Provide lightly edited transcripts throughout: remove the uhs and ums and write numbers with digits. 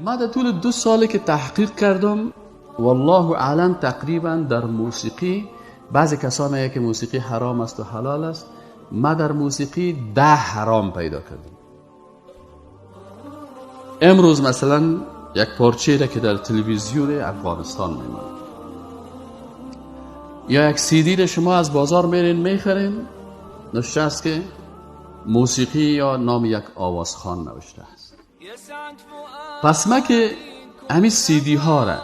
من در طول 2 سالی که تحقیق کردم والله اعلم تقریبا در موسیقی، بعضی کسان میگن که موسیقی حرام است و حلال است، من در موسیقی 10 حرام پیدا کردم. امروز مثلا یک پارچه را که در تلویزیون افغانستان میمونه یا یک CD را شما از بازار میرین میخرین، نوشته است که موسیقی یا نام یک آوازخوان نوشته است. پس ما که همین CD ها را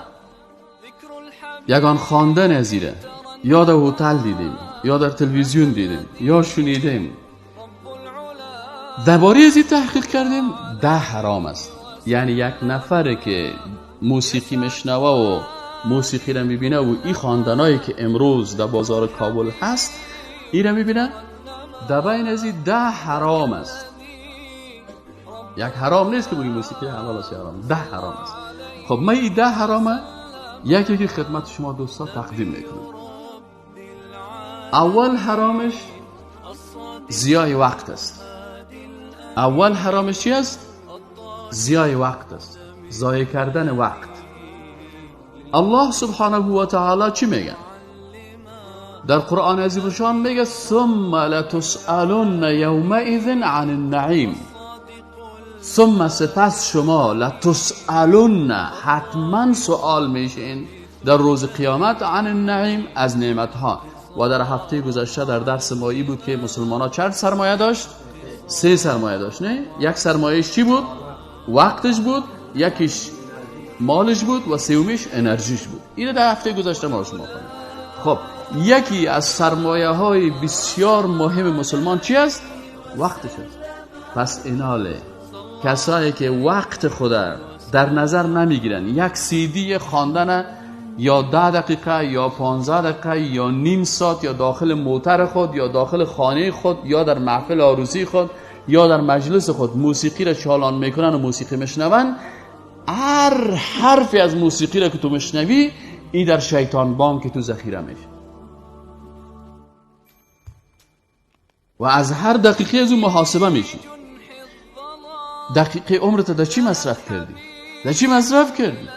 یگان خواندن ازیره یا در هتل دیدیم یا در تلویزیون دیدیم یا شنیدیم، درباره ازی تحقیق کردیم 10 حرام است. یعنی یک نفر که موسیقی مشنوه و موسیقی را میبینه و این خواندنایی که امروز در بازار کابل هست این را میبینه، در بین ازی 10 حرام است. یک حرام نیست که بگیم موسیقی حلال است یا حرام، 10 حرام است. خب من این 10 حرامه یکی که خدمت شما دوستا تقدیم میکنم. اول حرامش ضیاع وقت است. اول حرامش چی است؟ ضیاع وقت است، ضایع کردن وقت. الله سبحانه و تعالی چی میگه؟ در قرآن عظیم شان میگه ثم لتسألن یومئذ عن النعیم. ثم سپس شما لتسألن حتما سوال میشین در روز قیامت عن النعیم از نعمتها. و در هفته گذشته در درس مایی بود که مسلمان ها چند سرمایه داشت؟ 3 سرمایه داشت. نه؟ یک سرمایهش چی بود؟ وقتش بود، یکیش مالش بود و سومیش انرژیش بود. اینو در هفته گذشته ما شما کنیم. خب یکی از سرمایه های بسیار مهم مسلمان چی است؟ وقتش است. پس ایناله کسایی که وقت خود در نظر نمیگیرن، یک CD خواندن یا 10 دقیقه یا 15 دقیقه یا نیم ساعت یا داخل موتر خود یا داخل خانه خود یا در محفل عروسی خود یا در مجلس خود موسیقی را چالان میکنن و موسیقی میشنون، هر حرفی از موسیقی را که تو میشنوی این در شیطان بانک تو ذخیره میشه و از هر دقیقه از اون محاسبه میشی. دقیقه عمرت در چی مصرف کردی؟ در چی مصرف کردی؟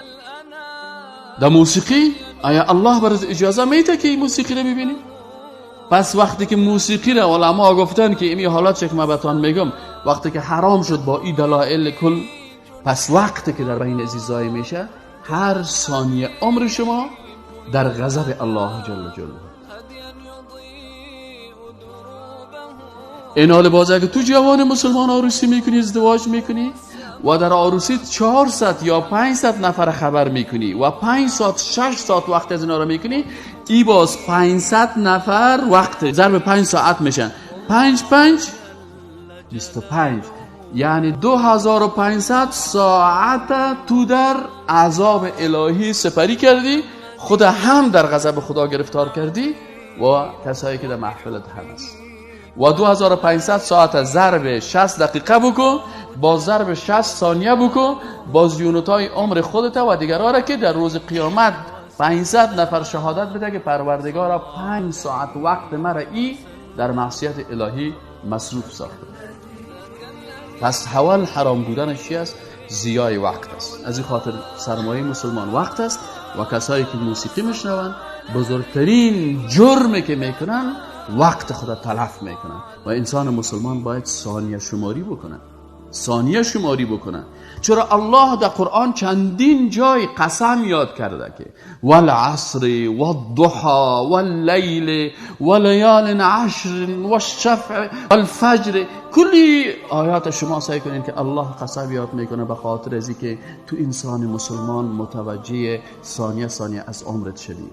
در موسیقی؟ آیا الله برات اجازه میده که این موسیقی رو ببینی؟ پس وقتی که موسیقی را علما گفتن که این حالات چه که من بهتون میگم وقتی که حرام شد با این دلایل کل، پس وقتی که در بین عزیزای میشه هر ثانیه عمر شما در غضب الله جل جلاله. این حال بازه که تو جوان مسلمان عروسی میکنی، ازدواج میکنی و در عروسی 400 یا 500 نفر خبر میکنی و 5 ساعت 6 ساعت وقت از اینا رو میکنی، ای باز 500 نفر وقت ضرب 5 ساعت میشن 5 5 25، یعنی 2500 ساعت تو در عذاب الهی سپری کردی، خود هم در غضب خدا گرفتار کردی و کسایی که در محفلت هم هست. و 2500 ساعت ضرب 60 دقیقه بکن، با ضرب 60 ثانیه بکن، باز یونتای عمر خودت و دیگرها را که در روز قیامت 500 نفر شهادت بده که پروردگارا 5 ساعت وقت مرا ای در معصیت الهی مصروف ساخته. پس اول حرام بودنش چی است؟ ضیاع وقت است. از این خاطر سرمایه مسلمان وقت است و کسایی که موسیقی میشنون بزرگترین جرمی که میکنن وقت خود تلف میکنن و انسان مسلمان باید ثانیه شماری بکنه. ثانیه شماری بکنه. چرا الله در قرآن چندین جای قسم یاد کرده که والعصر والضحى واللیل ولیال عشر والشفع والفجر، کلی آیات شما سعی کنین که الله قسم یاد میکنه به خاطر ازی که تو انسان مسلمان متوجه ثانیه ثانیه از عمرت شدی.